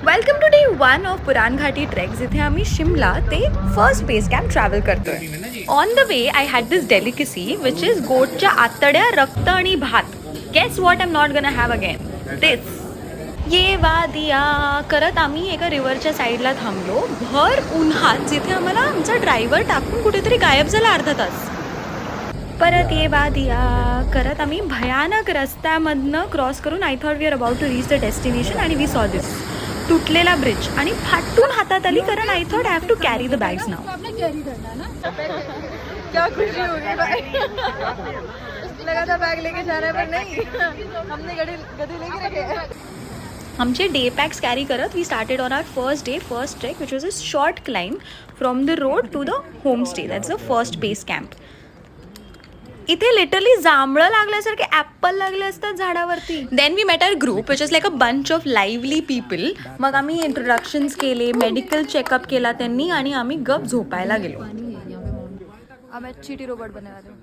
Welcome to day 1 of पुराण घाटी trek जिथे आम्ही शिमला ते फर्स्ट बेस कॅम्प ट्रॅव्हल करतोय. On the way I had this delicacy which is गोटच्या आतड्या, रक्त आणि भात. Guess what I am not gonna have again. This ये वादिया करत आम्ही एका रिव्हरच्या साईडला थांबलो भर उन्हात, जिथे आम्हाला आमचा ड्रायव्हर टाकून कुठेतरी गायब झाला अर्धा तास. परत ये वादिया करत आम्ही भयानक रस्त्यामधनं क्रॉस करून I thought we are about to reach the destination आणि वी सॉ दिस तुटलेला ब्रिज आणि फाटून हातात आली, कारण I thought I have to carry the bags now. क्या खुशी होगी भाई. लगा था बैग लेके जा रहा है पर नहीं, हमने गधे लेके रखे. आमचे डे पॅक्स कॅरी करत we started on our first day first trek which was a short climb from the road to the home stay. That's the first base camp. इथे लिटरली जांभळं लागल्यासारखे ॲपल लागले असतात झाडावरती. Then we met our group which is like a bunch of lively people. मग आम्ही इंट्रोडक्शन्स केले, medical checkup केला त्यांनी आणि आम्ही गप झोपायला गेलो. अब मैं चीटी रोबोट बनने वाली हूँ.